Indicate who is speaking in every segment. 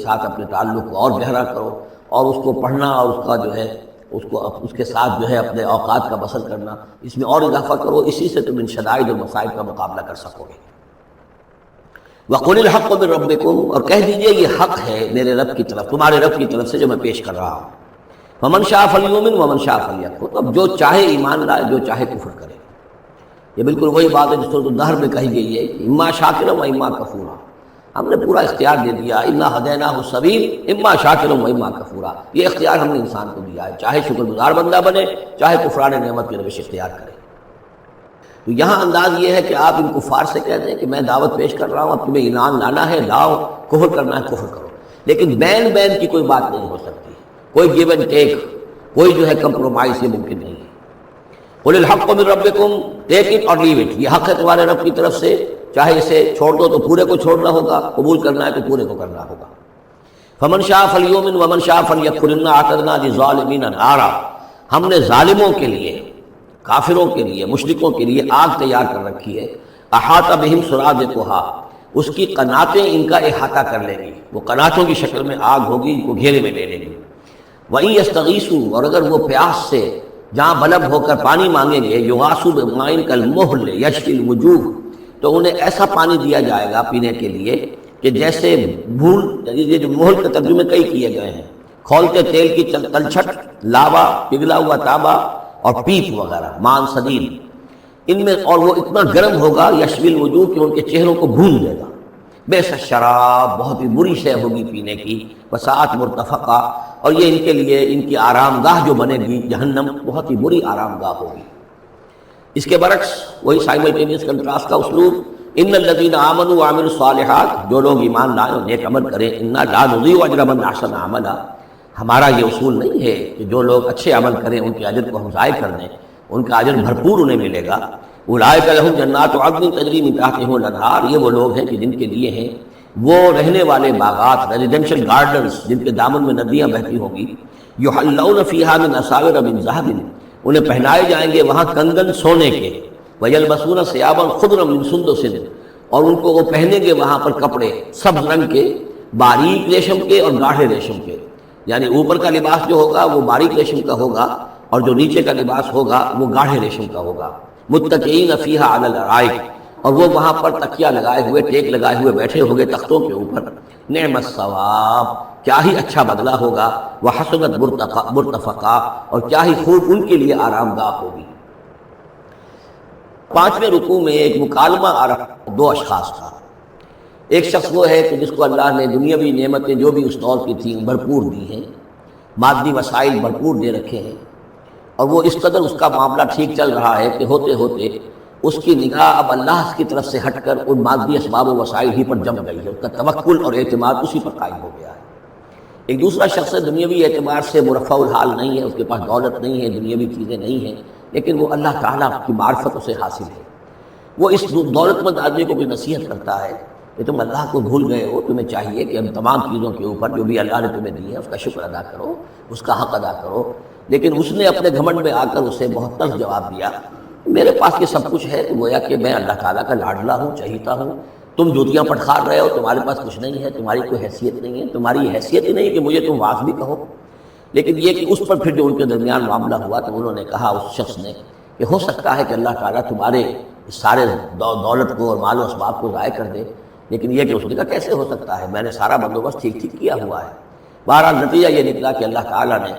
Speaker 1: ساتھ اپنے تعلق کو اور گہرا کرو، اور اس کو پڑھنا اور اس کا جو ہے اس کے ساتھ جو ہے اپنے اوقات کا بسر کرنا، اس میں اور اضافہ کرو، اسی سے تم ان شدائد اور مصائب کا مقابلہ کر سکو گے۔ وَقُلِ الْحَقُّ مِن رَبِّكُمْ، اور کہہ دیجئے یہ حق ہے میرے رب کی طرف، تمہارے رب کی طرف سے جو میں پیش کر رہا ہوں۔ فَمَن شَاءَ فَلْيُؤْمِنْ وَمَن شَاءَ فَلْيَكْفُرْ، اب جو چاہے ایمان لائے، جو چاہے کفر کرے۔ یہ بالکل وہی بات ہے جو سورۃ الدہر میں کہی گئی ہے کہ اما شاکرا و اما کفورا، ہم نے پورا اختیار دے دیا، انا ہدیناہ السبیل اما شاکرا و اما کفورا، یہ اختیار ہم نے انسان کو دیا ہے، چاہے شکر گزار بندہ بنے، چاہے کفران نعمت کی روش اختیار کرے۔ تو یہاں انداز یہ ہے کہ آپ ان کفار سے کہہ دیں کہ میں دعوت پیش کر رہا ہوں، اب تمہیں ایمان لانا ہے لاؤ، کفر کرنا ہے کفر کرو، لیکن بین کی کوئی بات نہیں ہو سکتی، کوئی گیو اینڈ ٹیک، کوئی جو ہے کمپرومائز یہ ممکن نہیں ہے۔ قُلِ الْحَقُّ مِن رَبِّكُمْ، ٹیک اٹ اور لیو اٹ، یہ حق ہے تمہارے رب کی طرف سے، چاہے اسے چھوڑ دو تو پورے کو چھوڑنا ہوگا، قبول کرنا ہے تو پورے کو کرنا ہوگا۔ فَمَن شَاءَ فَلْيُؤْمِنْ وَمَن شَاءَ فَلْيَكْفُرْ إِنَّا أَعْتَدْنَا لِلظَّالِمِينَ نَارًا، ہم نے ظالموں کے لیے، کافروں کے لیے، مشرکوں کے لیے آگ تیار کر رکھی ہے، احاطہ بہم سرادقها، اس کی قناتیں ان کا احاطہ کر لیں گی، وہ قناتوں کی شکل میں آگ ہوگی، ان کو گھیرے میں لے لیں گی۔ وَإِن يَسْتَغِيثُوا، اور اگر وہ پیاس سے جہاں بلب ہو کر پانی مانگیں گے، یغاثوا بماء کالمہل یشفی الوجوہ، تو انہیں ایسا پانی دیا جائے گا پینے کے لیے کہ جیسے بھول، یہ جو مہل کے ترجمے کئی کیے گئے ہیں، کھولتے تیل کی تلچھٹ، لاوا، پگھلا ہوا تانبا اور پیپ وغیرہ، مان صدید، ان میں، اور وہ اتنا گرم ہوگا یشفی الوجوہ کہ ان کے چہروں کو بھون دے گا۔ بیس الشراب، بہت ہی بری شے ہوگی پینے کی، وساعت مرتفقہ، اور یہ ان کے لیے ان کی آرام گاہ جو بنے گی جہنم، بہت ہی بری آرام گاہ ہوگی۔ اس کے برعکس وہی سائملٹینیس کنٹراسٹ کا اسلوب، ان الذین آمنوا وعملوا الصالحات، جو لوگ ایمان لائیں اور نیک عمل کریں، انا لا نضیع اجر من احسن عملا، ہمارا یہ اصول نہیں ہے کہ جو لوگ اچھے عمل کریں ان کے اجر کو ہم ضائع کر دیں، ان کا اجر بھرپور انہیں ملے گا۔ اولئک لہم جنات عدن تجری من تحتہم الانہار، یہ وہ لوگ ہیں کہ جن کے لیے ہیں وہ رہنے والے باغات، ریزیڈینشل گارڈنز، جن کے دامن میں ندیاں بہتی ہوں گی، یحلون فیہا من اساور من ذہب، انہیں پہنائے جائیں گے وہاں کنگن سونے کے، ویلبسون ثیابا خضرا من سندس، اور ان کو وہ پہنیں گے وہاں پر کپڑے سبز رنگ کے، باریک ریشم کے اور گاڑھے ریشم کے، یعنی اوپر کا لباس جو ہوگا وہ باریک ریشم کا ہوگا اور جو نیچے کا لباس ہوگا وہ گاڑھے ریشم کا ہوگا۔ متکئین فیہا علی الارائک، اور وہ وہاں پر تکیہ لگائے ہوئے، ٹیک لگائے ہوئے بیٹھے ہوں گے تختوں کے اوپر۔ نعم الثواب، کیا ہی اچھا بدلہ ہوگا، وحسنت مرتفقہ، اور کیا ہی خوب ان کے لیے آرام گاہ ہوگی۔ 5ویں رکوع میں ایک مکالمہ آ رہا دو اشخاص کا۔ ایک شخص وہ ہے کہ جس کو اللہ نے دنیاوی نعمتیں جو بھی اس دور کی تھیں بھرپور دی ہیں، مادی وسائل بھرپور دے رکھے ہیں، اور وہ اس قدر اس کا معاملہ ٹھیک چل رہا ہے کہ ہوتے ہوتے اس کی نگاہ اب اللہ کی طرف سے ہٹ کر ان مادی اسباب و وسائل ہی پر جم گئی ہے، اس کا توکل اور اعتماد اسی پر قائم ہو گیا ہے۔ ایک دوسرا شخص دنیاوی اعتبار سے مرفع الحال نہیں ہے، اس کے پاس دولت نہیں ہے، دنیاوی چیزیں نہیں ہیں، لیکن وہ اللہ تعالیٰ کی معرفت اسے حاصل ہے۔ وہ اس دولت مند آدمی کو بھی نصیحت کرتا ہے کہ تم اللہ کو بھول گئے ہو، تمہیں چاہیے کہ ہم تمام چیزوں کے اوپر جو بھی اللہ نے تمہیں دی ہے اس کا شکر ادا کرو، اس کا حق ادا کرو۔ لیکن اس نے اپنے گھمنڈ میں آ کر اسے بہت تلخ جواب دیا، میرے پاس یہ سب کچھ ہے، تو گویا کہ میں اللہ تعالیٰ کا لاڈلا ہوں، چہیتا ہوں، تم جوتیاں پٹخار رہے ہو، تمہارے پاس کچھ نہیں ہے، تمہاری کوئی حیثیت نہیں ہے، تمہاری حیثیت ہی نہیں کہ مجھے تم واعظ بھی کہو۔ لیکن یہ کہ اس پر پھر جو ان کے درمیان معاملہ ہوا تو انہوں نے کہا، اس شخص نے، کہ ہو سکتا ہے کہ اللہ تعالیٰ تمہارے سارے دولت کو اور مال و اسباب کو ضائع کر دے، لیکن یہ کہ اس نے کہا کیسے ہو سکتا ہے، میں نے سارا بندوبست ٹھیک کیا ہوا ہے۔ بہرحال نتیجہ یہ نکلا کہ اللہ تعالیٰ نے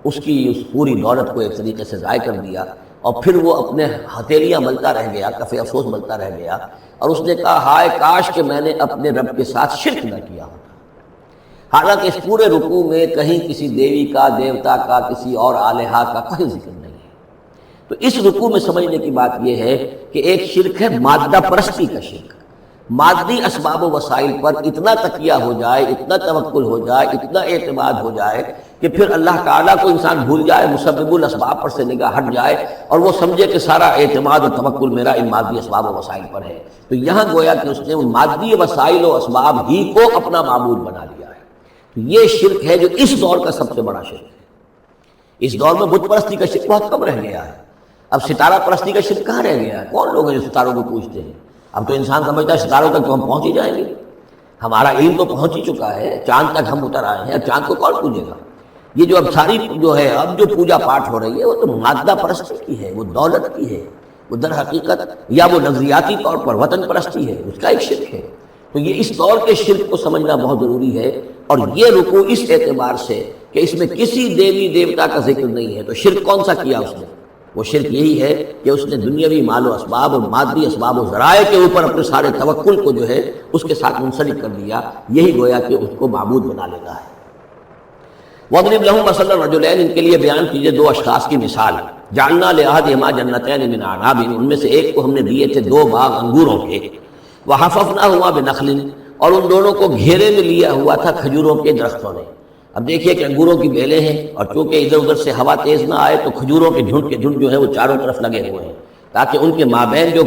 Speaker 1: اس کی اس پوری دولت کو ایک طریقے سے ضائع کر دیا، اور پھر وہ اپنے ہتھیلیاں ملتا رہ گیا، کف افسوس ملتا رہ گیا، اور اس نے کہا ہائے کاش کہ میں نے اپنے رب کے ساتھ شرک نہ کیا ہوتا۔ حالانکہ اس پورے رکوع میں کہیں کسی دیوی کا، دیوتا کا، کسی اور الہہ کا کوئی ذکر نہیں ہے۔ تو اس رکوع میں سمجھنے کی بات یہ ہے کہ ایک شرک ہے مادہ پرستی کا شرک، مادی اسباب و وسائل پر اتنا تکیہ ہو جائے، اتنا توکل ہو جائے، اتنا اعتماد ہو جائے کہ پھر اللہ تعالیٰ کو انسان بھول جائے، مسبب الاسباب پر سے نگاہ ہٹ جائے، اور وہ سمجھے کہ سارا اعتماد و توکل میرا ان مادی اسباب و وسائل پر ہے۔ تو یہاں گویا کہ اس نے ان مادی وسائل و اسباب ہی کو اپنا معبود بنا لیا ہے۔ تو یہ شرک ہے جو اس دور کا سب سے بڑا شرک ہے۔ اس دور میں بت پرستی کا شرک بہت کم رہ گیا ہے، اب ستارہ پرستی کا شرک کہاں رہ گیا ہے؟ کون لوگ ہیں جو ستاروں کو پوجتے ہیں؟ اب تو انسان سمجھتا ہے ستاروں تک تو ہم پہنچ ہی جائیں گے، ہمارا علم تو پہنچ ہی چکا ہے، چاند تک ہم اتر آئے ہیں، اب چاند کو کون پوجے گا؟ یہ جو اب ساری جو ہے اب جو پوجا پاٹ ہو رہی ہے وہ تو مادہ پرستی کی ہے، وہ دولت کی ہے، وہ در حقیقت یا وہ نظریاتی طور پر وطن پرستی ہے، اس کا ایک شرک ہے۔ تو یہ اس دور کے شرک کو سمجھنا بہت ضروری ہے، اور یہ رکوع اس اعتبار سے کہ اس میں کسی دیوی دیوتا کا ذکر نہیں ہے۔ تو شرک کون سا کیا اس نے؟ وہ شرک یہی ہے کہ اس نے دنیاوی مال و اسباب اور مادی اسباب و ذرائع کے اوپر اپنے سارے توکل کو جو ہے اس کے ساتھ منسلک کر دیا، یہی گویا کہ اس کو معبود بنا لینا ہے۔ وَاضْرِبْ لَهُم مَثَلَ الرَّجُلَيْنِ، ان کے لیے بیان کیجئے دو اشخاص کی مثال۔ جعلنا لأحدهما جنتین من اعناب، ان میں سے ایک کو ہم نے دیے تھے دو باغ انگوروں کے، وحففناهما بنخل، اور ان دونوں کو گھیرے میں لیا ہوا تھا کھجوروں کے درختوں نے۔ اب دیکھیے کہ انگوروں کی بیلیں ہیں، اور چونکہ ادھر ادھر سے ہوا تیز نہ آئے تو کھجوروں کے جھنڈ جو ہے وہ چاروں طرف لگے ہوئے ہیں، تاکہ ان کے مابین جو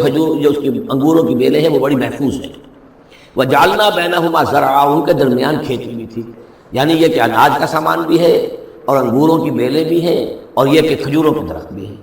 Speaker 1: اس کی انگوروں کی بیلیں ہیں وہ بڑی محفوظ ہیں۔ وجعلنا بینہما زرعا، ان کے درمیان کھیتی بھی تھی، یعنی یہ کہ اناج کا سامان بھی ہے اور انگوروں کی بیلیں بھی ہیں، اور یہ کہ کھجوروں کے درخت بھی ہیں۔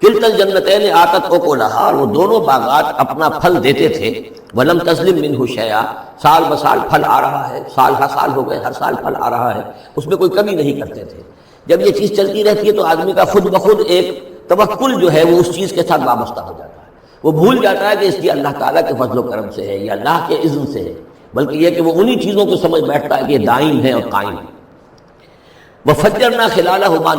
Speaker 1: کلتا الجنتین آتت اکلھا، اور وہ دونوں باغات اپنا پھل دیتے تھے، ولم تظلم منہ شیئا، سال بسال پھل آ رہا ہے، سال ہر سال ہو گئے، ہر سال پھل آ رہا ہے، اس میں کوئی کمی نہیں کرتے تھے۔ جب یہ چیز چلتی رہتی ہے تو آدمی کا خود بخود ایک توکل جو ہے وہ اس چیز کے ساتھ وابستہ ہو جاتا ہے، وہ بھول جاتا ہے کہ اس کی اللہ تعالیٰ کے فضل و کرم سے ہے یا اللہ کے اذن سے ہے، بلکہ یہ کہ وہ انہی چیزوں کو سمجھ بیٹھتا ہے کہ یہ دائم ہے اور قائم ہے۔ وَفَجَّرْنَا خِلَالَهُمَا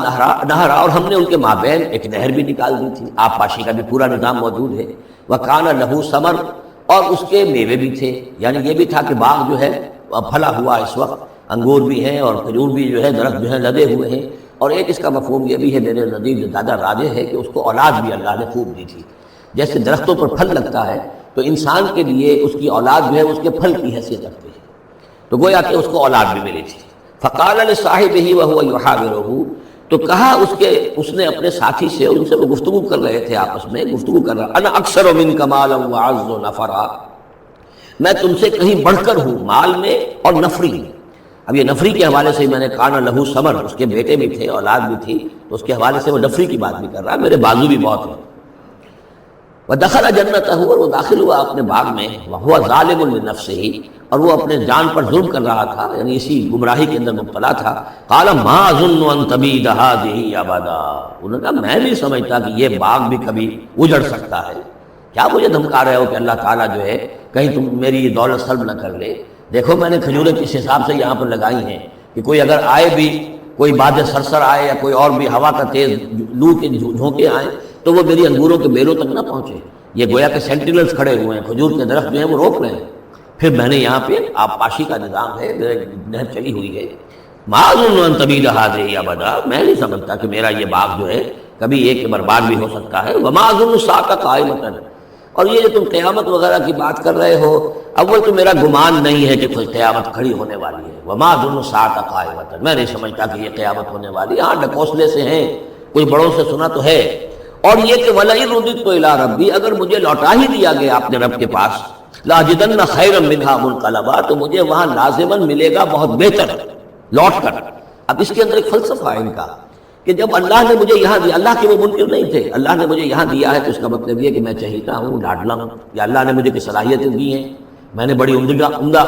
Speaker 1: نَهْرًا، اور ہم نے ان کے مابین ایک نہر بھی نکال دی تھی، آب پاشی کا بھی پورا نظام موجود ہے۔ وَكَانَ لَهُ ثَمَرٌ، اور اس کے میوے بھی تھے، یعنی یہ بھی تھا کہ باغ جو ہے پھلا ہوا اس وقت، انگور بھی ہیں اور کھجور بھی جو ہے درخت جو ہے لدے ہوئے ہیں، اور ایک اس کا مفہوم یہ بھی ہے میرے نزدیک جو زیادہ راجح ہے کہ اس کو اولاد بھی اللہ نے خوب دی تھی۔ جیسے درختوں پر پھل لگتا ہے تو انسان کے لیے اس کی اولاد جو ہے اس کے پھل کی حیثیت رکھتی ہے، تو گویا کہ اس کو اولاد بھی ملی تھی۔ فقال لصاحبہ وهو يحاوره، تو کہا اس نے اپنے ساتھی سے، ان سے وہ گفتگو کر رہے تھے، آپس میں گفتگو کر رہا، انا اکثر منک مالا واعز نفرا، میں تم سے کہیں بڑھ کر ہوں مال میں اور نفری میں۔ اب یہ نفری کے حوالے سے میں نے کانا لہو ثمر، اس کے بیٹے بھی تھے، اولاد بھی تھی، تو اس کے حوالے سے وہ نفری کی بات بھی کر رہا ہے، میرے بازو بھی بہت ہیں۔ ودخل جنتہ، اور وہ داخل ہوا اپنے باغ میں، وہو ظالم لنفسہ، اور وہ اپنے جان پر ظلم کر رہا تھا، یعنی اسی گمراہی کے اندر مبتلا تھا۔ قال ما اظن ان تبید هذه ابدا، انہوں نے کہا میں نہیں سمجھتا کہ یہ باغ بھی کبھی اجڑ سکتا ہے۔ کیا مجھے دھمکا رہے ہو کہ اللہ تعالیٰ جو ہے کہیں تم میری یہ دولت سلب نہ کر لے؟ دیکھو میں نے کھجوریں کس حساب سے یہاں پر لگائی ہیں کہ کوئی اگر آئے بھی، کوئی باد سرسر آئے یا کوئی اور بھی ہوا کا تیز لو کے جھونکے آئیں تو وہ میری انگوروں کے بیلوں تک نہ پہنچے۔ یہ گویا کہ سینٹینلز کھڑے ہوئے ہیں، کھجور کے درخت جو ہیں وہ روک رہے ہیں۔ پھر میں نے یہاں پہ آب پاشی کا نظام ہے، نہر چلی ہوئی ہے۔ ما اظن ان تبید هذه ابدا، میں نہیں سمجھتا کہ میرا یہ باغ جو ہے کبھی ایک برباد بھی ہو سکتا ہے۔ وما اظن الساعة قائمة، اور یہ جو تم قیامت وغیرہ کی بات کر رہے ہو، اول تو میرا گمان نہیں ہے کہ کوئی قیامت کھڑی ہونے والی ہے۔ وما اظن الساعة قائمة، میں نہیں سمجھتا کہ یہ قیامت ہونے والی ہے۔ ہاں ڈکوسلے سے ہیں، کوئی بڑوں سے سنا تو ہے۔ اور یہ کہ وَلَئِن رُدِدتُّ إِلَىٰ رَبِّي، اگر مجھے لوٹا ہی دیا گیا اپنے رب کے پاس، لَأَجِدَنَّ خَيْرًا مِنْهَا مُنْقَلَبًا، تو مجھے وہاں لازماً ملے گا بہت بہتر لوٹ کر۔ اب اس کے اندر ایک فلسفہ ہے ان کا کہ جب اللہ نے مجھے یہاں دیا، اللہ کے وہ منکر نہیں تھے، اللہ نے مجھے یہاں دیا ہے تو اس کا مطلب یہ کہ میں چہیتا ہوں، لاڈلا ہوں، یا اللہ نے مجھے کی صلاحیتیں دی ہیں، میں نے بڑی عمدہ